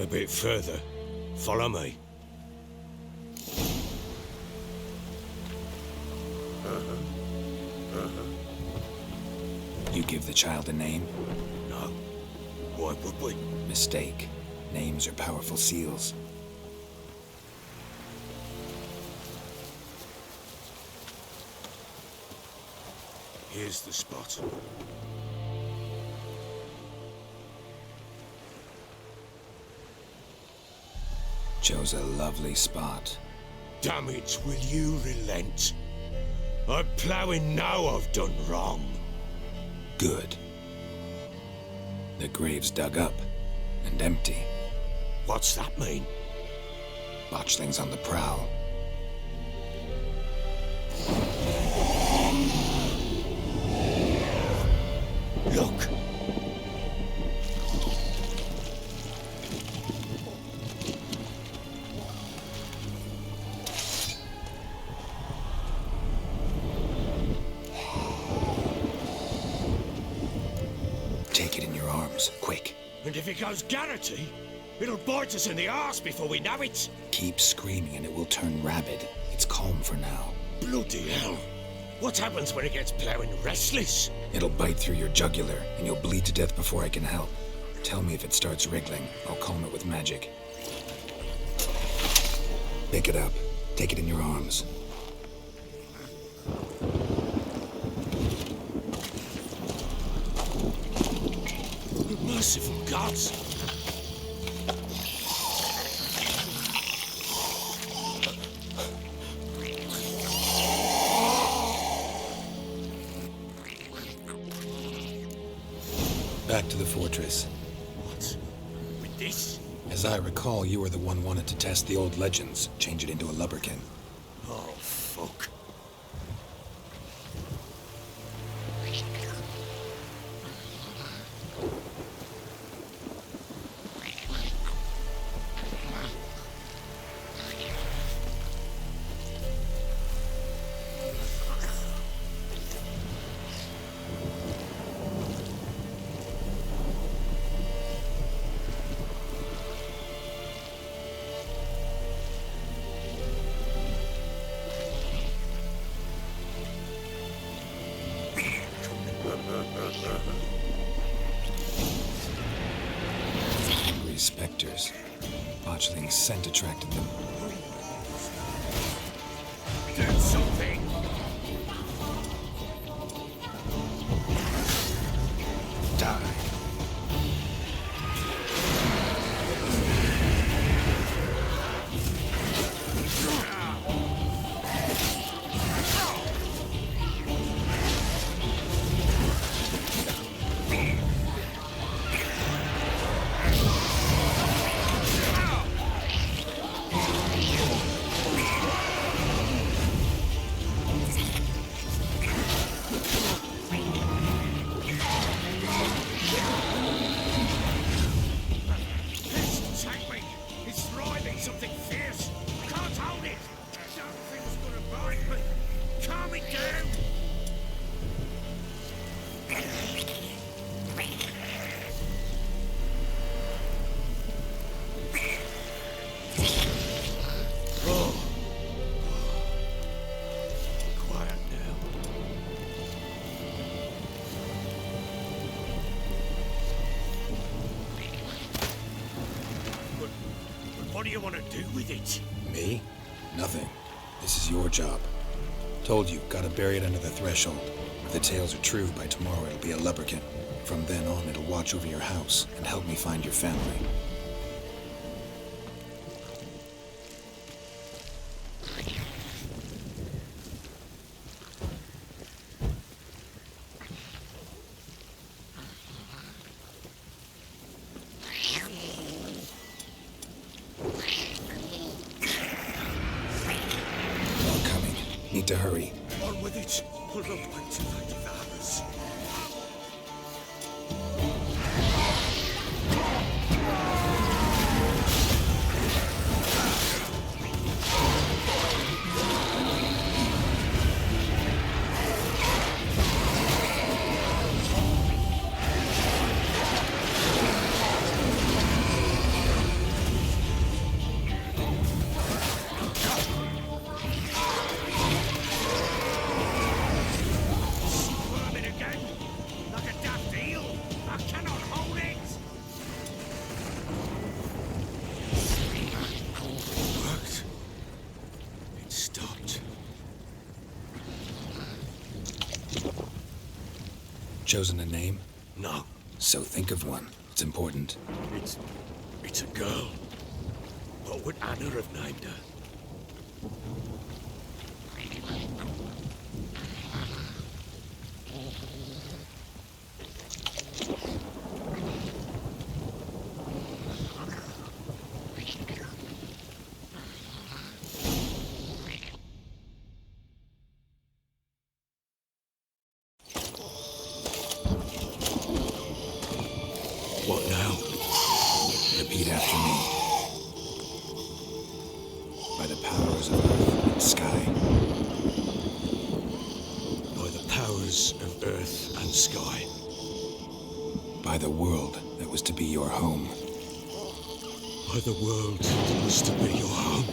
A bit further. Follow me. You give the child a name? No. Why would we? Mistake. Names are powerful seals. Here's the spot. Chose a lovely spot. Damn it, will you relent? I'm ploughing now I've done wrong. Good. The grave's dug up and empty. What's that mean? Botchlings on the prowl. Look! Take it in your arms, quick. And if it goes Garrity, it'll bite us in the arse before we know it. Keep screaming and it will turn rabid. It's calm for now. Bloody hell. What happens when it gets ploughing restless? It'll bite through your jugular and you'll bleed to death before I can help. Tell me if it starts wriggling. I'll calm it with magic. Pick it up. Take it in your arms. Merciful gods! Back to the fortress. What? With this? As I recall, you were the one wanted to test the old legends, change it into a lubberkin. Oh, fuck. Angry specters. Botchling's scent attracted them. Do something! Die. What do you want to do with it? Me? Nothing. This is your job. Told you, gotta bury it under the threshold. If the tales are true, by tomorrow it'll be a lubberkin. From then on, it'll watch over your house and help me find your family. Need to hurry. On with it. Pull up one too late for others. Chosen a name? No, So think of one. It's important. it's a girl. What would Anna have named her? What now? Repeat after me. By the powers of earth and sky. By the powers of earth and sky. By the world that was to be your home. By the world that was to be your home.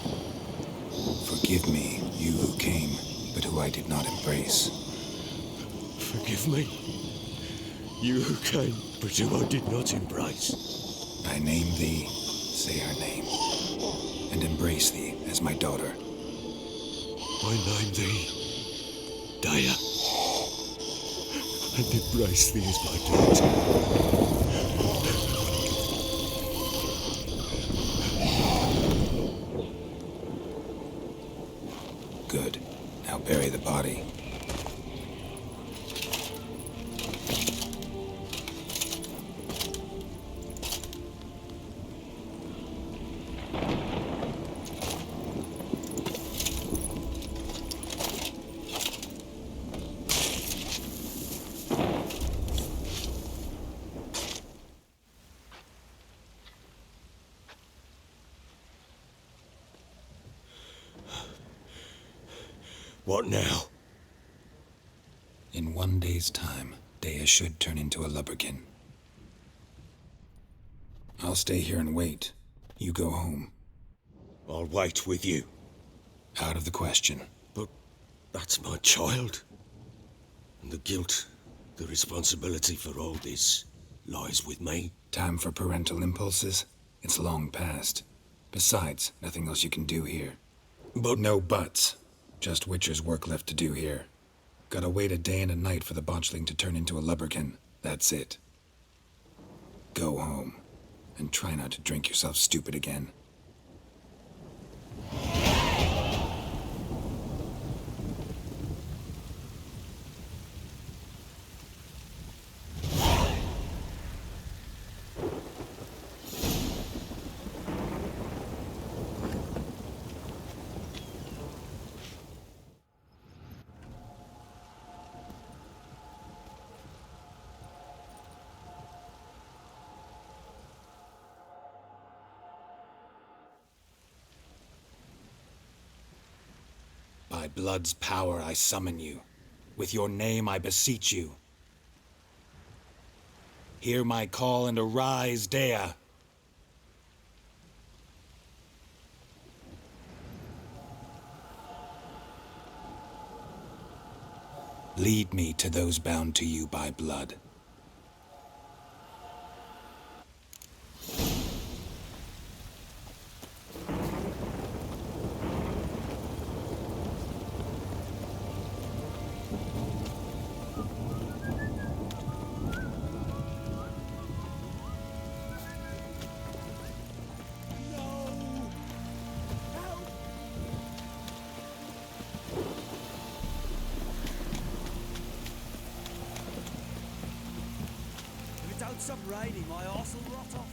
Forgive me, you who came, but who I did not embrace. Forgive me. You who came, but who I did not embrace. I name thee, say her name, and embrace thee as my daughter. I name thee Daya, and embrace thee as my daughter. Good. Now bury the body. What now? In 1 day's time, Dea should turn into a lubberkin. I'll stay here and wait. You go home. I'll wait with you. Out of the question. But that's my child. And the guilt, the responsibility for all this lies with me. Time for parental impulses? It's long past. Besides, nothing else you can do here. But No buts. Just Witcher's work left to do here. Gotta wait a day and a night for the botchling to turn into a lubberkin. That's it. Go home. And try not to drink yourself stupid again. By blood's power I summon you. With your name I beseech you. Hear my call and arise, Dea. Lead me to those bound to you by blood. If it don't stop raining, my arse will rot off.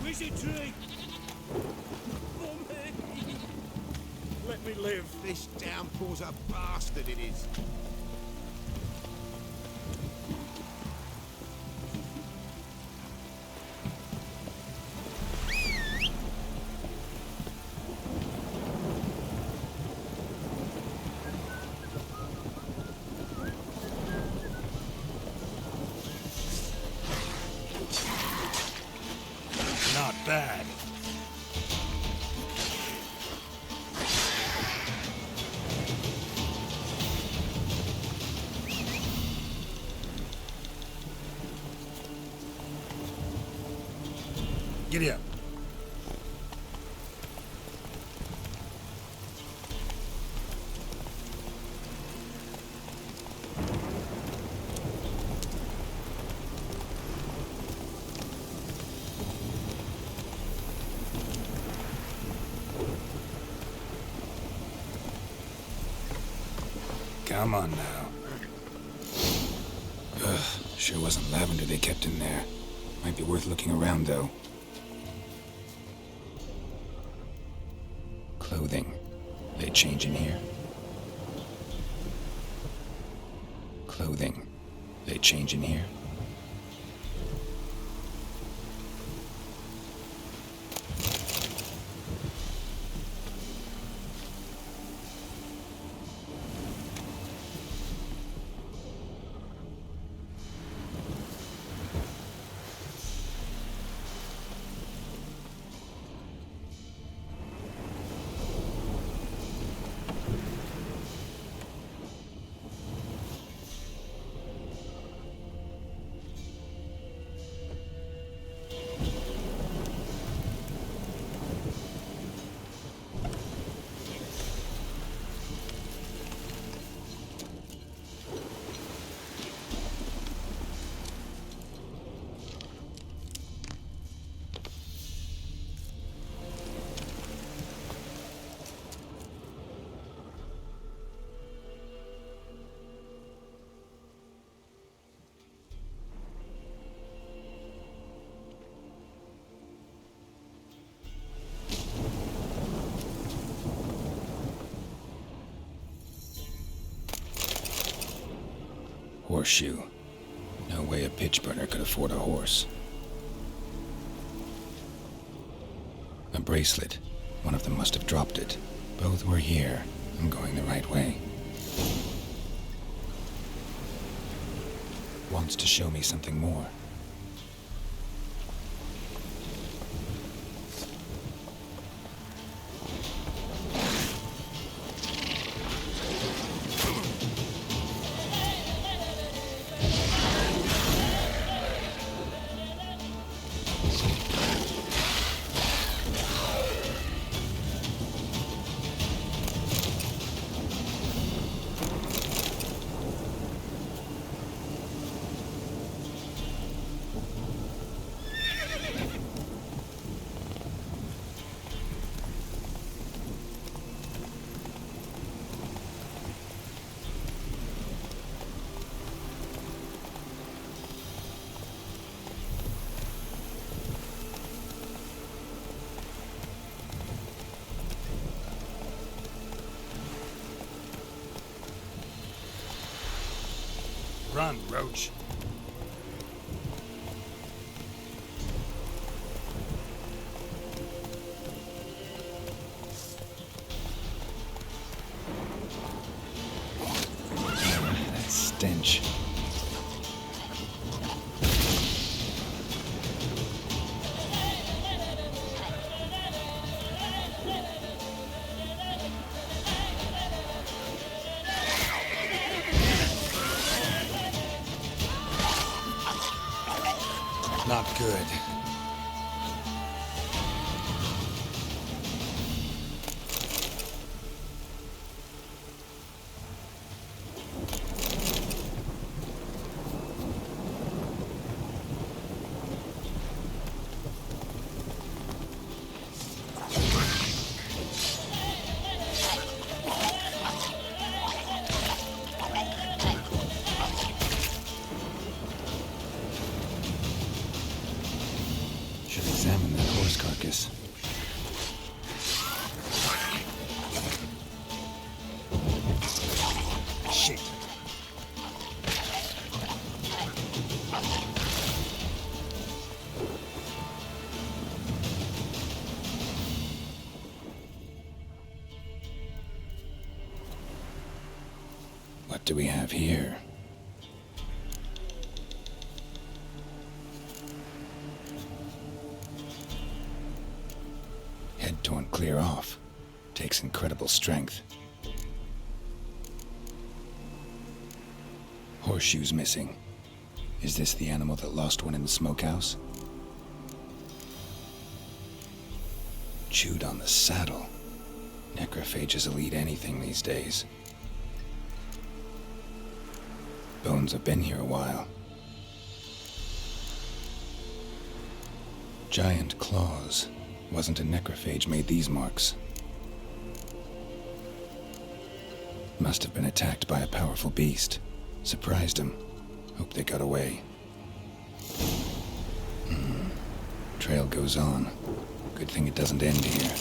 Wizard tree! For me! let me live. This downpour's a bastard, it is. Not bad. Giddy up. Come on now. Ugh, sure wasn't lavender they kept in there. Might be worth looking around, though. Clothing. They change in here? Clothing. They change in here? Horseshoe. No way a pitch burner could afford a horse. A bracelet. One of them must have dropped it. Both were here. I'm going the right way. Wants to show me something more. Run, Roach. That stench. Not good. Should examine that horse carcass. Shit. What do we have here? Head torn clear off. Takes incredible strength. Horseshoes missing. Is this the animal that lost one in the smokehouse? Chewed on the saddle. Necrophages will eat anything these days. Bones have been here a while. Giant claws. Wasn't a necrophage made these marks. Must have been attacked by a powerful beast. Surprised him. Hope they got away. Trail goes on. Good thing it doesn't end here.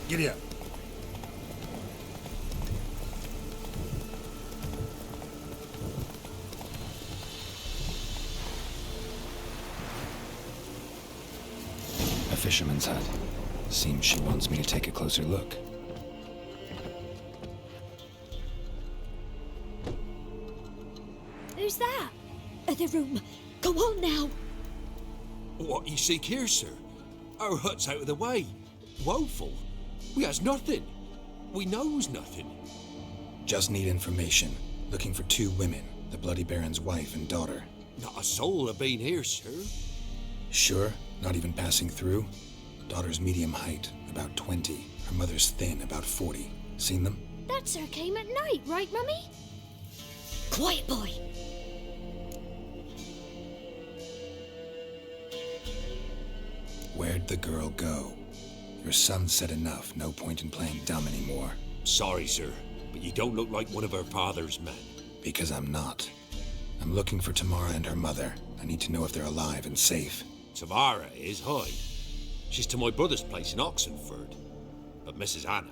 Giddy up. A fisherman's hut. Seems she wants me to take a closer look. Who's that? Other room. Go on now. What you seek here, sir? Our hut's out of the way. Woeful. We has nothing. We knows nothing. Just need information. Looking for 2 women. The Bloody Baron's wife and daughter. Not a soul have been here, sir. Sure? Not even passing through? Daughter's medium height, about 20. Her mother's thin, about 40. Seen them? That sir came at night, right, Mummy? Quiet, boy. Where'd the girl go? Your son said enough. No point in playing dumb anymore. Sorry, sir, but you don't look like one of our father's men. Because I'm not. I'm looking for Tamara and her mother. I need to know if they're alive and safe. Tamara is, hi. She's to my brother's place in Oxenford. But Mrs. Anna,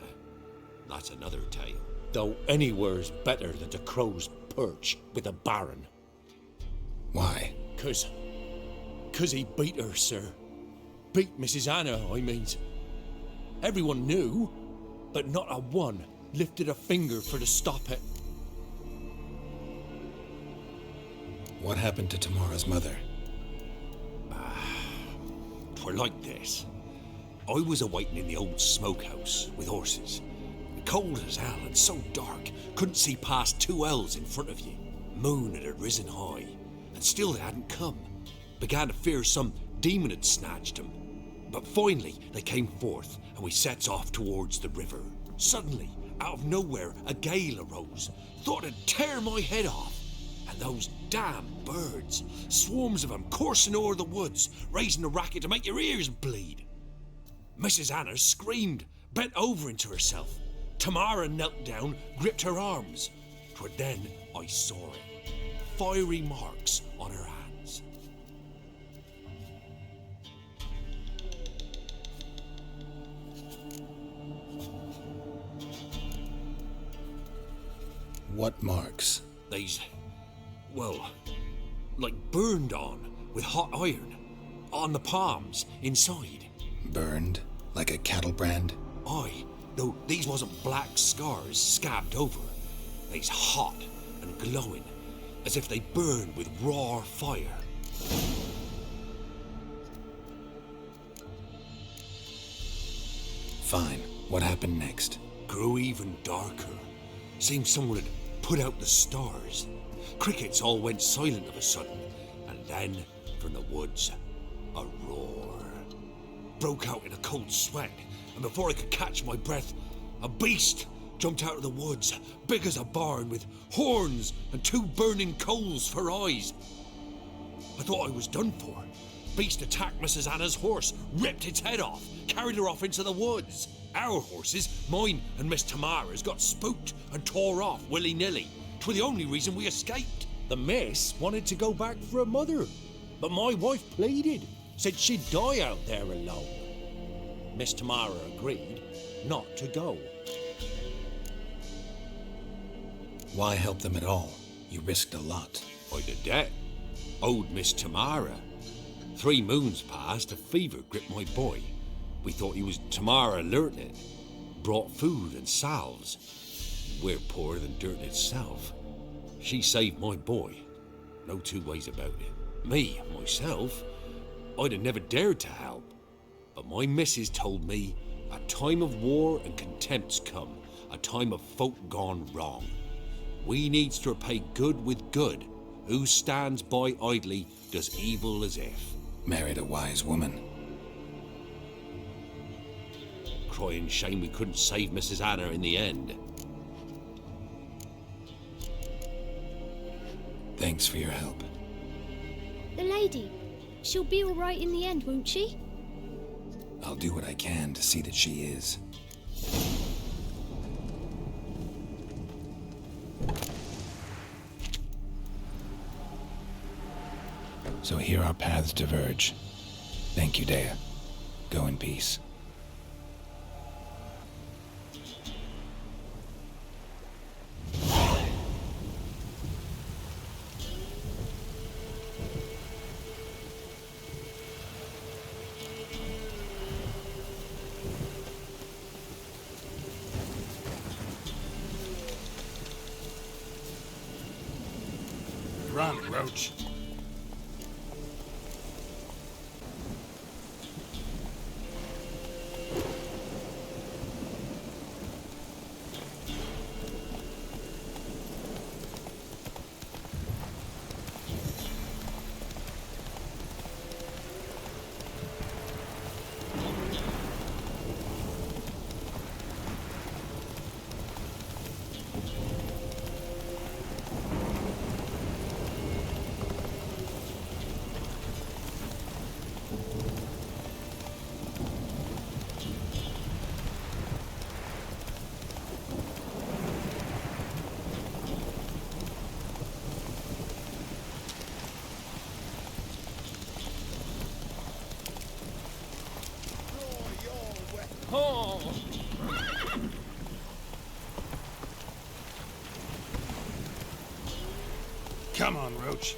that's another tale. Though anywhere's better than the crow's perch with the Baron. Why? 'Cause he beat her, sir. Beat Mrs. Anna, I means. Everyone knew, but not a one lifted a finger for to stop it. What happened to Tamara's mother? Twere like this. I was awaiting in the old smokehouse with horses. Cold as hell and so dark, couldn't see past 2 ells in front of you. Moon had risen high, and still they hadn't come. Began to fear some demon had snatched them. But finally, they came forth, and we sets off towards the river. Suddenly, out of nowhere, a gale arose. Thought it'd tear my head off. And those damn birds, swarms of them coursing o'er the woods, raising a racket to make your ears bleed. Mrs. Anna screamed, bent over into herself. Tamara knelt down, gripped her arms. 'Twere then I saw it. Fiery marks on her hands. What marks? They's, well, like burned on with hot iron. On the palms, inside. Burned? Like a cattle brand? Aye, though these wasn't black scars scabbed over. They's hot and glowing, as if they burned with raw fire. Fine. What happened next? Grew even darker. Seemed someone had put out the stars. Crickets all went silent of a sudden, and then, from the woods, a roar. Broke out in a cold sweat, and before I could catch my breath, a beast jumped out of the woods, big as a barn, with horns and 2 burning coals for eyes. I thought I was done for. Beast attacked Mrs. Anna's horse, ripped its head off, carried her off into the woods. Our horses, mine and Miss Tamara's, got spooked and tore off willy-nilly. 'Twere the only reason we escaped. The miss wanted to go back for her mother. But my wife pleaded, said she'd die out there alone. Miss Tamara agreed not to go. Why help them at all? You risked a lot. I'd a debt. Owed Miss Tamara. 3 moons passed, a fever gripped my boy. We thought he was Tamara alerted. Brought food and salves. We're poorer than dirt itself. She saved my boy. No 2 ways about it. Me, myself, I'd have never dared to help. But my missus told me a time of war and contempt's come. A time of folk gone wrong. We needs to repay good with good. Who stands by idly does evil as if. Married a wise woman. Crying shame we couldn't save Mrs. Anna in the end. Thanks for your help. The lady. She'll be all right in the end, won't she? I'll do what I can to see that she is. So here our paths diverge. Thank you, Dea. Go in peace. Run, Roach. Come on, Roach.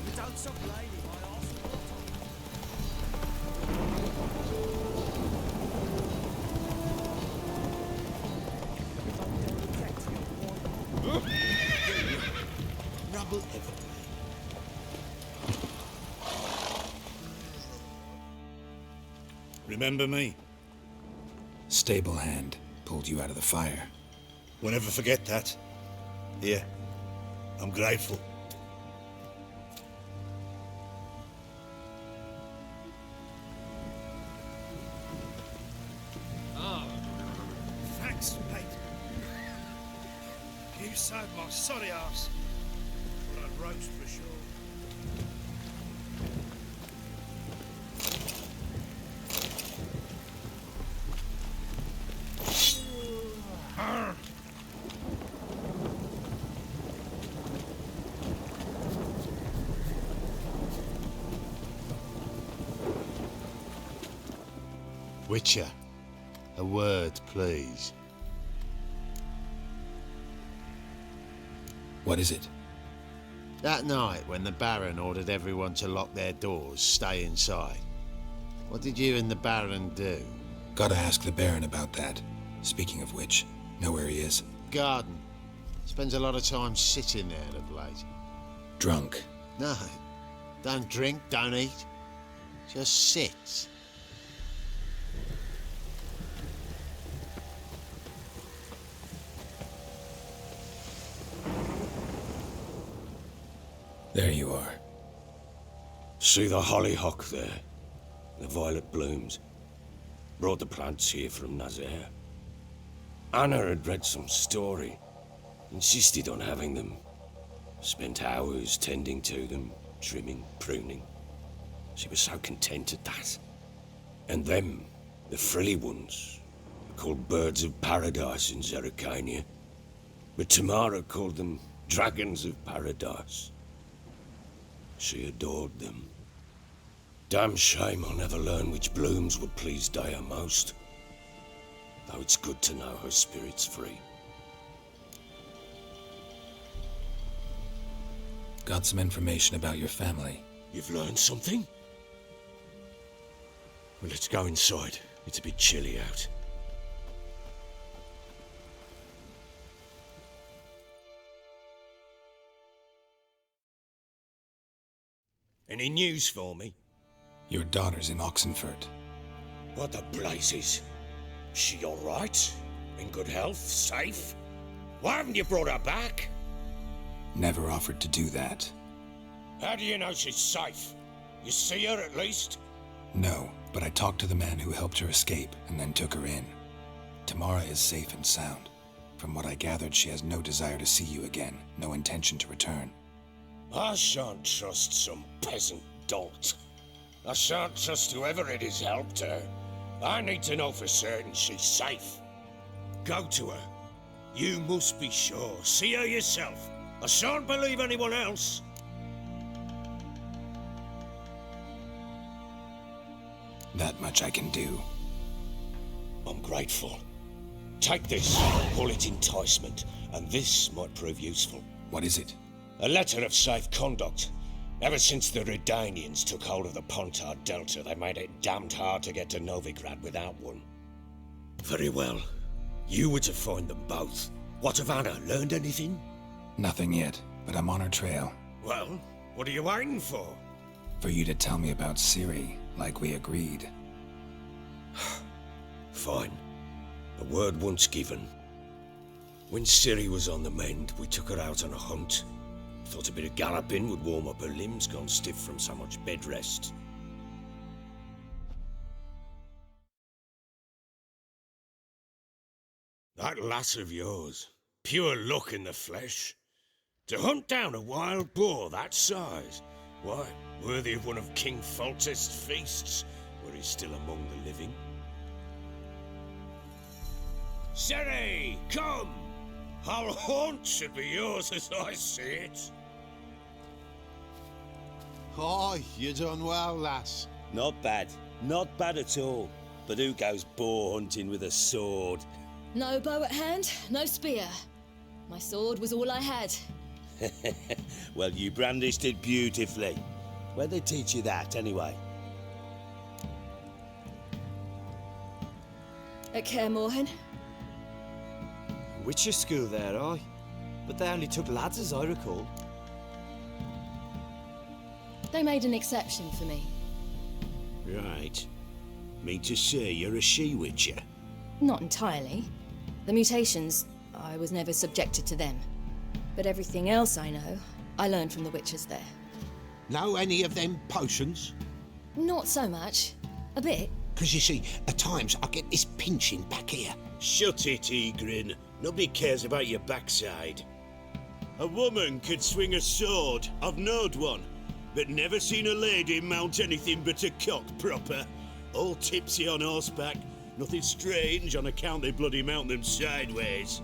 Without some lady, my arse Rubble everywhere. Remember me? Stable hand pulled you out of the fire. We'll never forget that. Here, I'm grateful. Thanks, mate. You saved my sorry ass. But I'd roast for sure. Witcher, a word, please. What is it? That night when the Baron ordered everyone to lock their doors, stay inside. What did you and the Baron do? Gotta ask the Baron about that. Speaking of which, know where he is? Garden. Spends a lot of time sitting there of late. Drunk. No, don't drink, don't eat. Just sit. There you are. See the hollyhock there? The violet blooms. Brought the plants here from Nazaire. Anna had read some story. Insisted on having them. Spent hours tending to them, trimming, pruning. She was so content at that. And them, the frilly ones, are called birds of paradise in Zerrikania. But Tamara called them dragons of paradise. She adored them. Damn shame I'll never learn which blooms would please Daya most. Though it's good to know her spirit's free. Got some information about your family. You've learned something? Well, let's go inside. It's a bit chilly out. Any news for me? Your daughter's in Oxenfurt. What the blazes? She all right? In good health? Safe? Why haven't you brought her back? Never offered to do that. How do you know she's safe? You see her at least? No, but I talked to the man who helped her escape and then took her in. Tamara is safe and sound. From what I gathered, she has no desire to see you again, no intention to return. I shan't trust some peasant dolt. I shan't trust whoever it is helped her. I need to know for certain she's safe. Go to her. You must be sure. See her yourself. I shan't believe anyone else. That much I can do. I'm grateful. Take this, call it enticement, and this might prove useful. What is it? A letter of safe conduct. Ever since the Redanians took hold of the Pontard Delta, they made it damned hard to get to Novigrad without one. Very well. You were to find them both. What of Anna? Learned anything? Nothing yet, but I'm on her trail. Well, what are you waiting for? For you to tell me about Ciri, like we agreed. Fine. A word once given. When Ciri was on the mend, we took her out on a hunt. Thought a bit of galloping would warm up her limbs, gone stiff from so much bed rest. That lass of yours, pure luck in the flesh. To hunt down a wild boar that size, why, worthy of one of King Foltest's feasts, where he's still among the living. Ciri, come! Our haunt should be yours as I see it. Oh, you done well, lass. Not bad. Not bad at all. But who goes boar hunting with a sword? No bow at hand, no spear. My sword was all I had. Well, you brandished it beautifully. Where'd they teach you that, anyway? At Kaer Morhen. Witcher school there, aye. But they only took lads as I recall. They made an exception for me. Right. Mean to say you're a she-witcher? Not entirely. The mutations, I was never subjected to them. But everything else I know, I learned from the witches there. Know any of them potions? Not so much. A bit. 'Cause you see, at times I get this pinching back here. Shut it, Egrin. Nobody cares about your backside. A woman could swing a sword. I've knowed one. But never seen a lady mount anything but a cock proper. All tipsy on horseback. Nothing strange on account they bloody mount them sideways.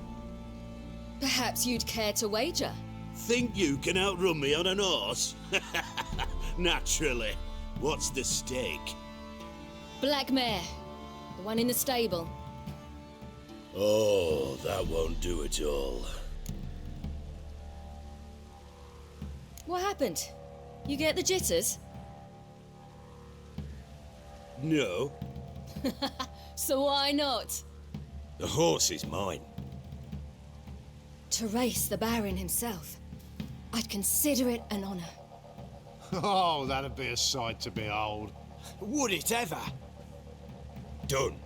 Perhaps you'd care to wager? Think you can outrun me on an horse? Naturally. What's the stake? Black mare. The one in the stable. Oh, that won't do at all. What happened? You get the jitters? No. So why not? The horse is mine. To race the Baron himself. I'd consider it an honor. Oh, that'd be a sight to behold. Would it ever? Done.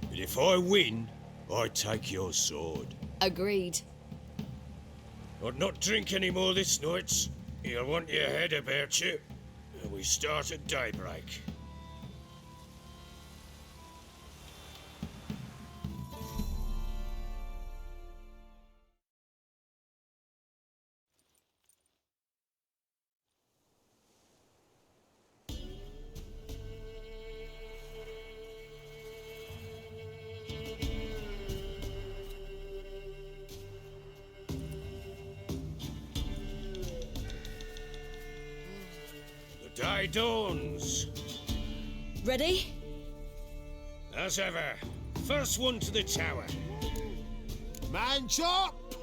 But if I win, I take your sword. Agreed. I'd not drink any more this night. You'll want your head about you. And we start at daybreak. day dawns. Ready? As ever, first one to the tower. Man chop!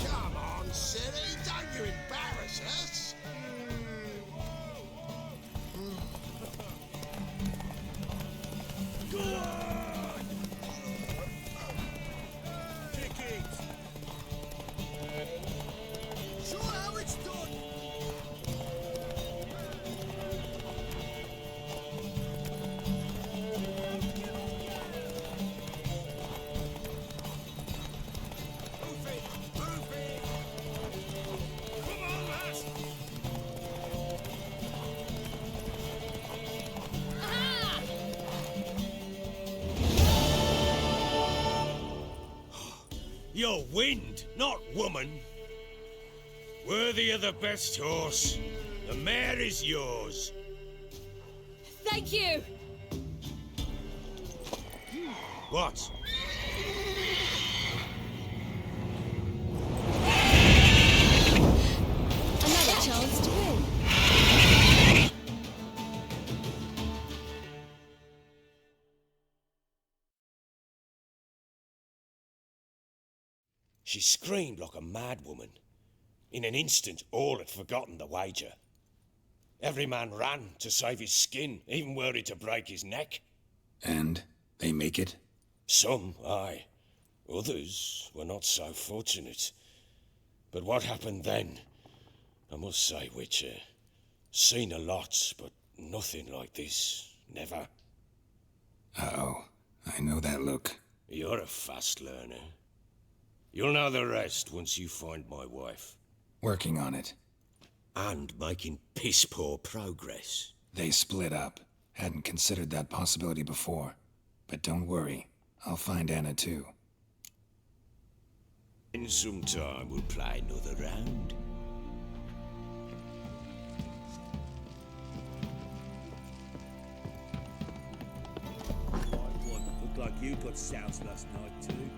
Come on, silly, don't you embarrass us! Good! Kick it! Show how it's done! Move it! Move it! Come on, lads! You're wind, not woman. Worthy of the best horse. The mare is yours. Thank you! What? Another chance to win. She screamed like a mad woman. In an instant, all had forgotten the wager. Every man ran to save his skin, even were it to break his neck. And they make it? Some, aye. Others were not so fortunate. But what happened then? I must say, Witcher, seen a lot, but nothing like this. Never. Uh-oh. I know that look. You're a fast learner. You'll know the rest once you find my wife. Working on it. And making piss-poor progress. They split up. Hadn't considered that possibility before. But don't worry. I'll find Anna too. In some time, we'll play another round. Looked like you got soused last night, too.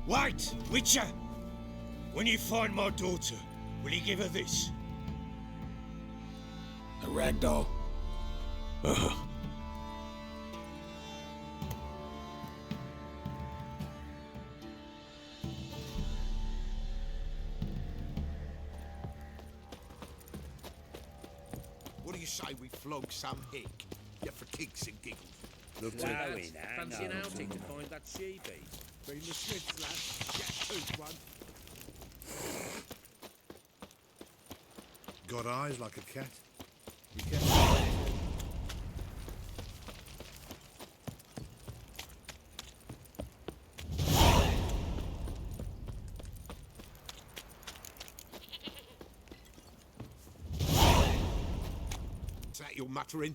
Wait, Witcher! When you find my daughter, will you give her this? A ragdoll. What do you say we flog some hick? Yeah, for kicks and giggles. Look, Lads, fancy an outing to find that she-bee? Bring the swifts, lads. Get tooth one. Got eyes like a cat. Is that your muttering?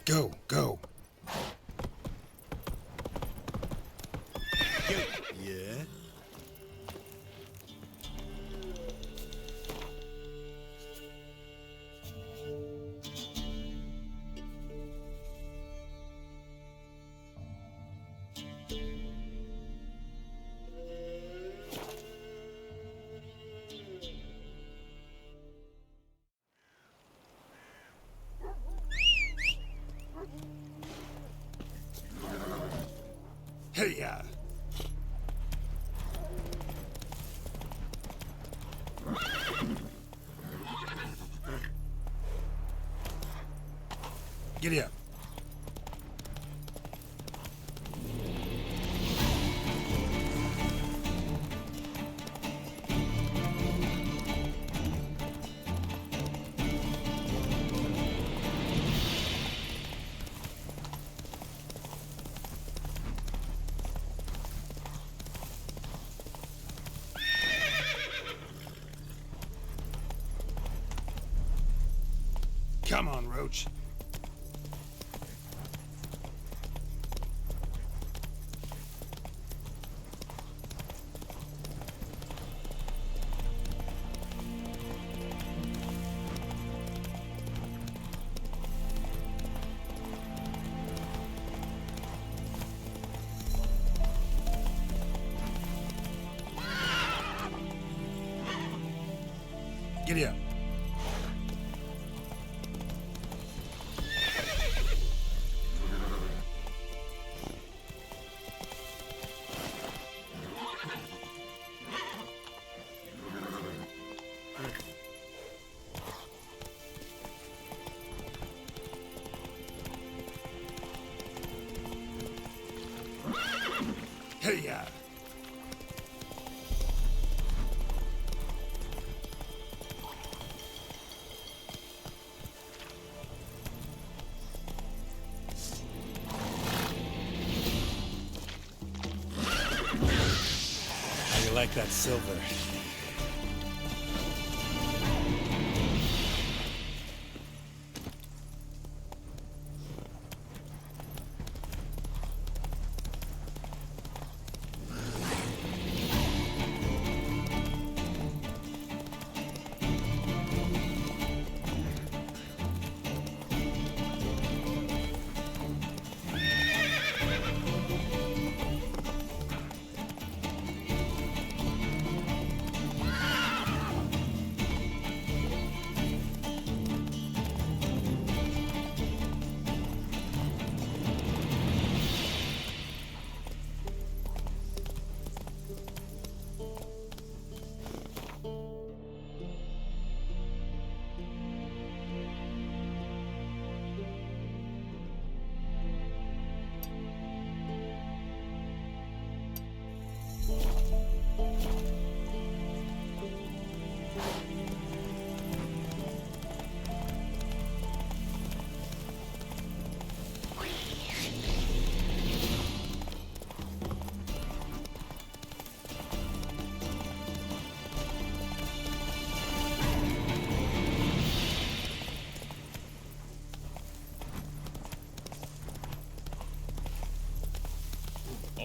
Go, go. Yeah? Hey-ya! Giddy up. Come on, Roach. Giddy up. Hey, yeah. How you like that silver?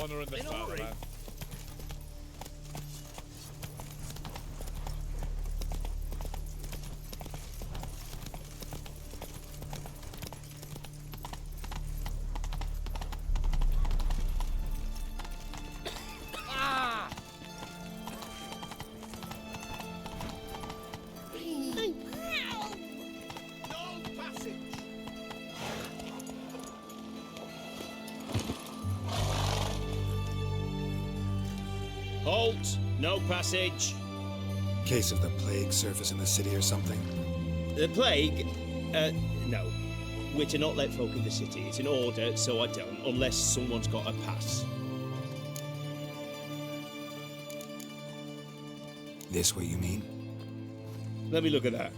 Honor in the fatherland. Halt! No passage. Case of the plague surface in the city or something? The plague? No. We're to not let folk in the city. It's an order, so I don't, unless someone's got a pass. This way, you mean? Let me look at that.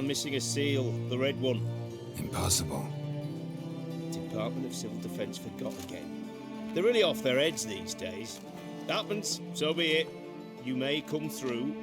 Missing a seal, the red one. Impossible. Department of Civil Defence forgot again. They're really off their heads these days. Happens, so be it. You may come through.